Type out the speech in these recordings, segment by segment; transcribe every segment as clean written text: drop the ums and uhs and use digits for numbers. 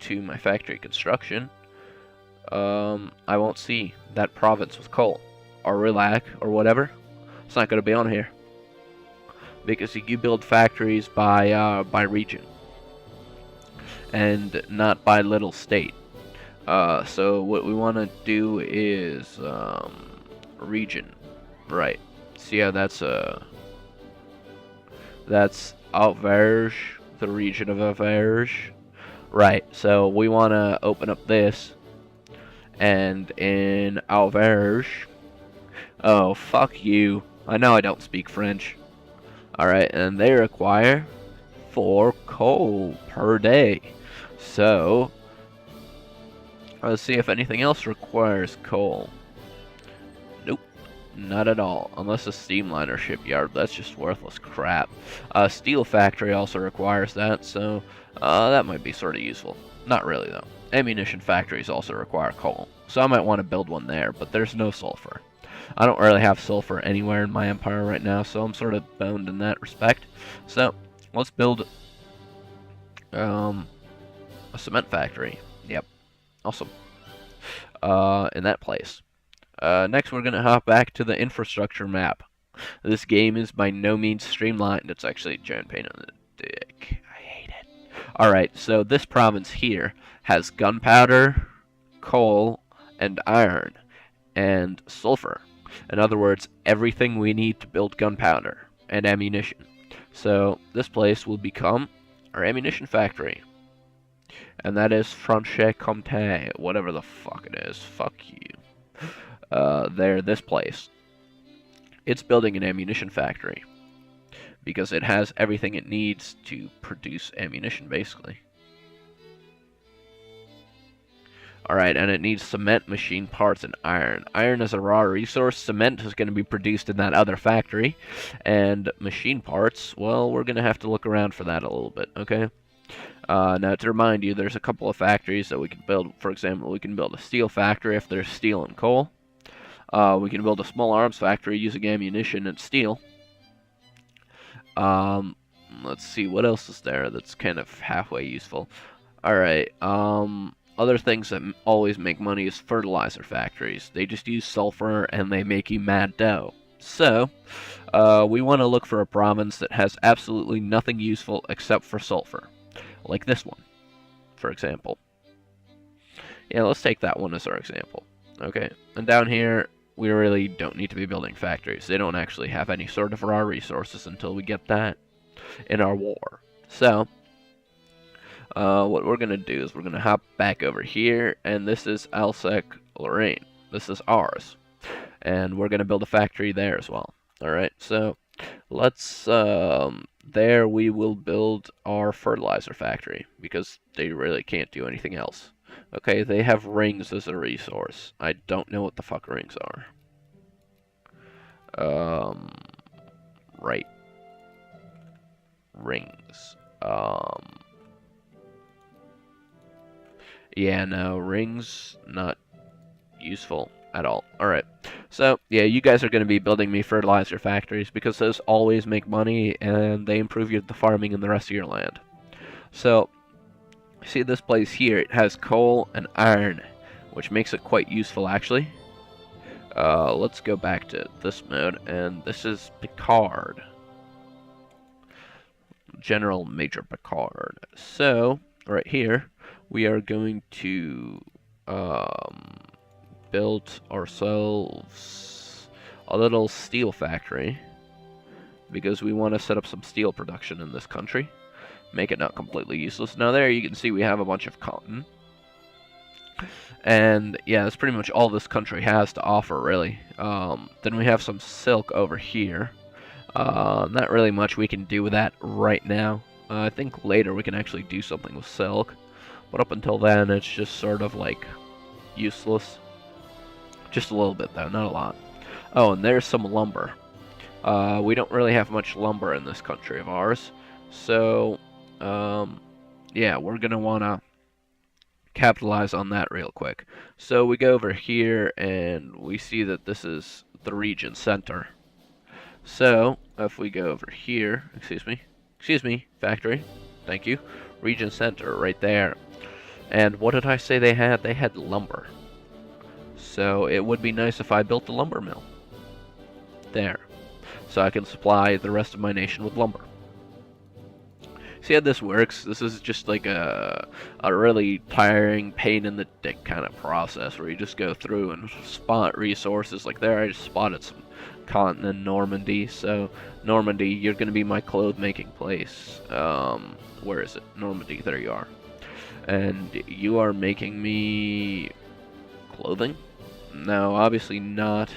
to my factory construction, I won't see that province with coal or relac or whatever. It's not going to be on here because you build factories by region and not by little state. So what we want to do is region, right? See how that's Auvergne, the region of Auvergne, right? So we want to open up this, and in Auvergne, oh fuck you! I know I don't speak French. All right, and they require 4 coal per day. So let's see if anything else requires coal. Nope, not at all. Unless a steamliner shipyard, that's just worthless crap. Steel factory also requires that, so that might be sort of useful. Not really though. Ammunition factories also require coal, so I might want to build one there, but there's no sulfur. I don't really have sulfur anywhere in my empire right now, so I'm sort of boned in that respect. So let's build a cement factory. Yep. Awesome. In that place. Next, we're going to hop back to the infrastructure map. This game is by no means streamlined. It's actually a giant pain in the dick. I hate it. Alright, so this province here has gunpowder, coal, and iron, and sulfur. In other words, everything we need to build gunpowder and ammunition. So this place will become our ammunition factory. And that is Franche-Comté, whatever the fuck it is. Fuck you. This place. It's building an ammunition factory. Because it has everything it needs to produce ammunition, basically. Alright, and it needs cement, machine parts, and iron. Iron is a raw resource. Cement is going to be produced in that other factory. And machine parts, well, we're going to have to look around for that a little bit, okay? Now, to remind you, there's a couple of factories that we can build. For example, we can build a steel factory if there's steel and coal. We can build a small arms factory using ammunition and steel. Let's see, what else is there that's kind of halfway useful? Alright, other things that always make money is fertilizer factories. They just use sulfur and they make you mad dough. So, we want to look for a province that has absolutely nothing useful except for sulfur. Like this one, for example. Yeah, let's take that one as our example. Okay, and down here, we really don't need to be building factories. They don't actually have any sort of raw resources until we get that in our war. So, what we're going to do is we're going to hop back over here, and this is Alsace-Lorraine. This is ours. And we're going to build a factory there as well. Alright, so let's, there we will build our fertilizer factory, because they really can't do anything else. Okay, they have rings as a resource. I don't know what the fuck rings are. Right. Rings. Yeah, no, rings, not useful at all. Alright, so, yeah, you guys are going to be building me fertilizer factories because those always make money and they improve the farming in the rest of your land. So, see this place here, it has coal and iron, which makes it quite useful actually. Let's go back to this mode, and this is Picard. General Major Picard. So, right here, we are going to build ourselves a little steel factory because we want to set up some steel production in this country. Make it not completely useless. Now there you can see we have a bunch of cotton. And yeah, that's pretty much all this country has to offer, really. Then we have some silk over here. Not really much we can do with that right now. I think later we can actually do something with silk. But up until then, it's just sort of like useless. Just a little bit though, not a lot. Oh, and there's some lumber. We don't really have much lumber in this country of ours. So, yeah, we're going to want to capitalize on that real quick. So we go over here and we see that this is the region center. So, if we go over here, excuse me, factory, thank you, region center right there. And what did I say they had? They had lumber. So it would be nice if I built a lumber mill. There. So I can supply the rest of my nation with lumber. See how this works? This is just like a really tiring, pain in the dick kind of process where you just go through and spot resources. Like there, I just spotted some cotton in Normandy. So Normandy, you're going to be my clothes making place. Where is it? Normandy, there you are. And you are making me clothing? No, obviously not.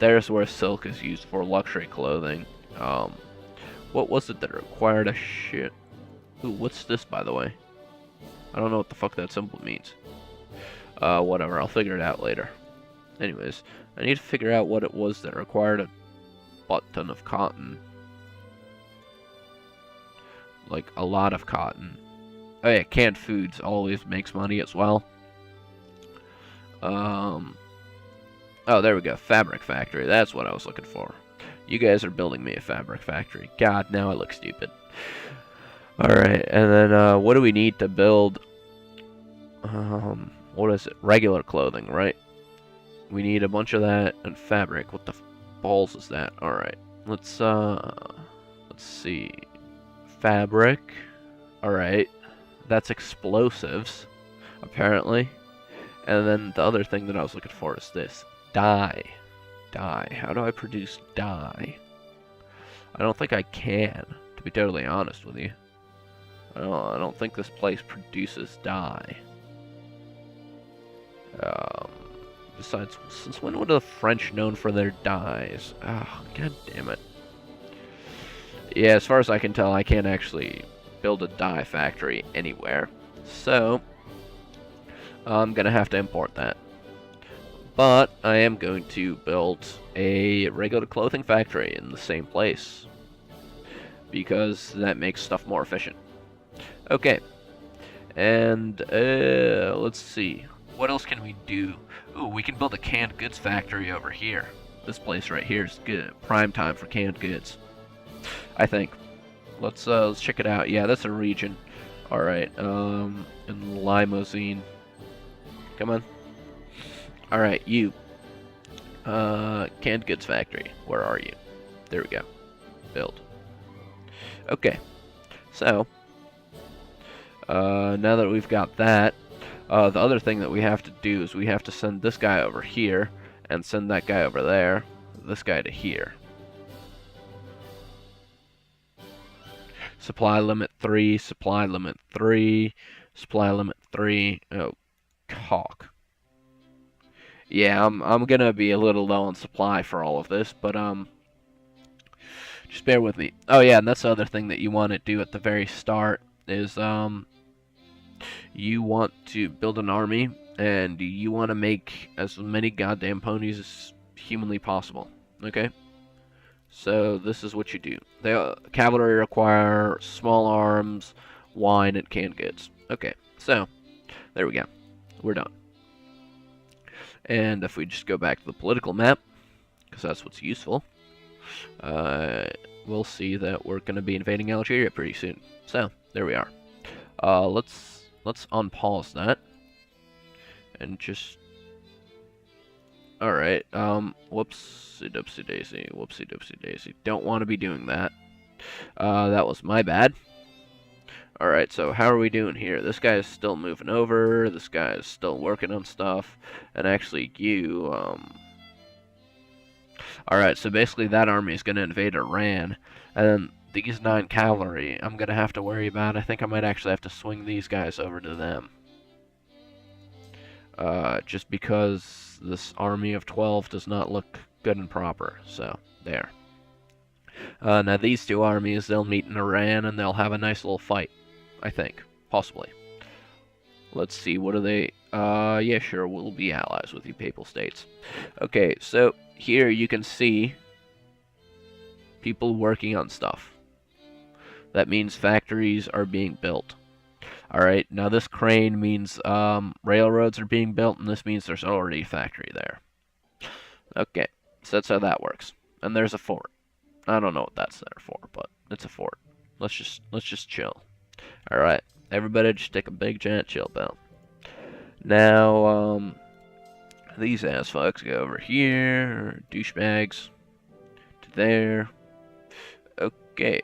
There's where silk is used for luxury clothing. What was it that required a shit? Ooh, what's this, by the way? I don't know what the fuck that symbol means. Whatever, I'll figure it out later. Anyways, I need to figure out what it was that required a butt ton of cotton. Like, a lot of cotton. Oh yeah, canned foods always makes money as well. Oh, there we go. Fabric factory. That's what I was looking for. You guys are building me a fabric factory. God, now I look stupid. Alright, and then, what do we need to build? What is it? Regular clothing, right? We need a bunch of that and fabric. What the balls is that? Alright, let's see. Fabric. Alright. That's explosives, apparently. And then the other thing that I was looking for is this. Dye. Dye. How do I produce dye? I don't think I can, to be totally honest with you. I don't think this place produces dye. Besides, since when were the French known for their dyes? Oh, god damn it. Yeah, as far as I can tell, I can't actually build a dye factory anywhere. So, I'm gonna have to import that. But I am going to build a regular clothing factory in the same place, because that makes stuff more efficient. Okay, and let's see. What else can we do? Ooh, we can build a canned goods factory over here. This place right here is good. Prime time for canned goods, I think. Let's check it out. Yeah, that's a region. All right. In Limousine. Come on. All right, you. Canned goods factory. Where are you? There we go. Build. Okay. So, now that we've got that, the other thing that we have to do is we have to send this guy over here and send that guy over there. This guy to here. Supply limit 3, supply limit 3, supply limit 3. Oh, cock. Yeah, I'm gonna be a little low on supply for all of this, but just bear with me. Oh yeah, and that's the other thing that you want to do at the very start is you want to build an army and you want to make as many goddamn ponies as humanly possible. Okay? So this is what you do. The cavalry require small arms, wine, and canned goods. Okay, so there we go. We're done. And if we just go back to the political map, because that's what's useful, we'll see that we're going to be invading Algeria pretty soon. So there we are. Let's unpause that and just. All right. Whoopsie doopsie daisy. Whoopsie doopsie daisy. Don't want to be doing that. That was my bad. Alright, so how are we doing here? This guy is still moving over, this guy is still working on stuff, and actually you, Alright, so basically that army is going to invade Iran, and then these 9 cavalry I'm going to have to worry about. I think I might actually have to swing these guys over to them. Just because this army of 12 does not look good and proper, so there. Now these 2 armies, they'll meet in Iran, and they'll have a nice little fight. I think. Possibly. Let's see, what are they? Yeah, sure, we'll be allies with you Papal States. Okay, so here you can see people working on stuff. That means factories are being built. Alright, now this crane means railroads are being built, and this means there's already a factory there. Okay, so that's how that works. And there's a fort. I don't know what that's there for, but it's a fort. Let's just chill. Alright, Everybody just take a big giant chill pill. Now, these ass fucks go over here, douchebags, to there. Okay,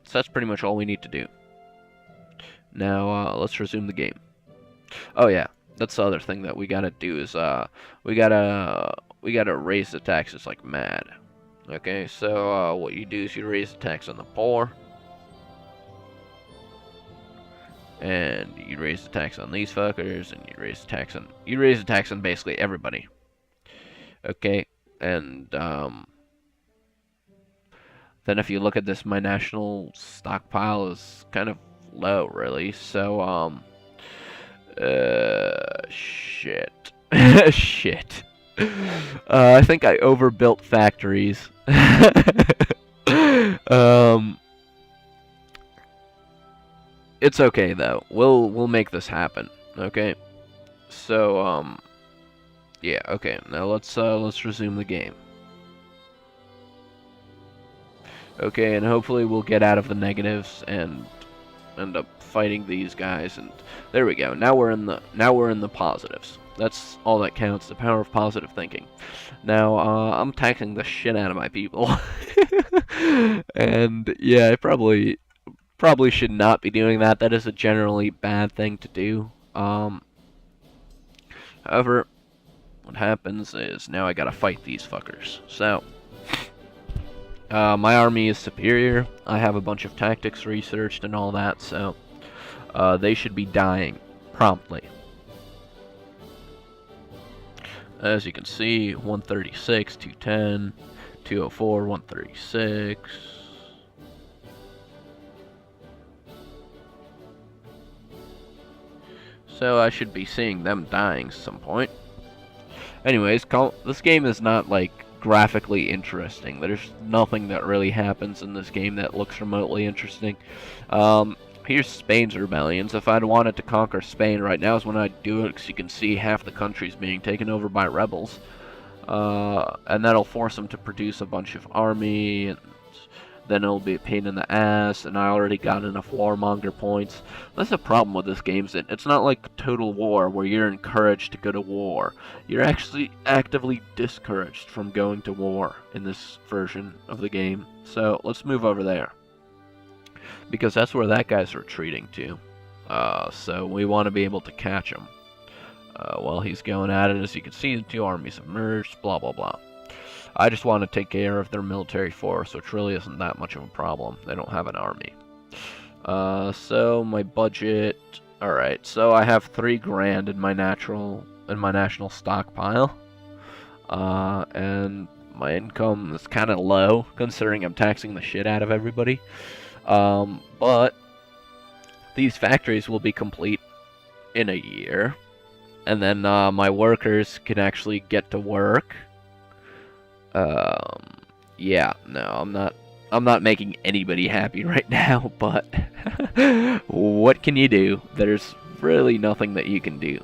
so that's pretty much all we need to do. Now, let's resume the game. Oh yeah, that's the other thing that we gotta do is, we gotta raise the taxes like mad. Okay, so, what you do is you raise the tax on the poor. And you raise the tax on these fuckers, and you raise the tax on basically everybody. Okay, and, then if you look at this, my national stockpile is kind of low, really, so, shit. Shit. I think I overbuilt factories. It's okay though. We'll make this happen. Okay. So yeah. Okay. Now let's resume the game. Okay, and hopefully we'll get out of the negatives and end up fighting these guys. And there we go. Now we're in the positives. That's all that counts. The power of positive thinking. Now I'm taxing the shit out of my people. And yeah, I probably should not be doing that. That is a generally bad thing to do. However, what happens is now I gotta fight these fuckers. So, my army is superior. I have a bunch of tactics researched and all that, so they should be dying promptly. As you can see, 136, 210, 204, 136. So I should be seeing them dying at some point. Anyways, this game is not, like, graphically interesting. There's nothing that really happens in this game that looks remotely interesting. Here's Spain's rebellions. If I'd wanted to conquer Spain right now is when I'd do it, because you can see half the country's being taken over by rebels. And that'll force them to produce a bunch of army, and then it'll be a pain in the ass, and I already got enough warmonger points. That's the problem with this game, is that it's not like Total War, where you're encouraged to go to war. You're actually actively discouraged from going to war in this version of the game. So, let's move over there. Because that's where that guy's retreating to. So we want to be able to catch him. While he's going at it, as you can see, the two armies have merged, blah blah blah. I just want to take care of their military force, which really isn't that much of a problem. They don't have an army. So my budget. Alright, so I have $3 grand in my national stockpile. And my income is kind of low, considering I'm taxing the shit out of everybody. But these factories will be complete in a year. And then my workers can actually get to work. Yeah, no, I'm not making anybody happy right now, but what can you do? There's really nothing that you can do.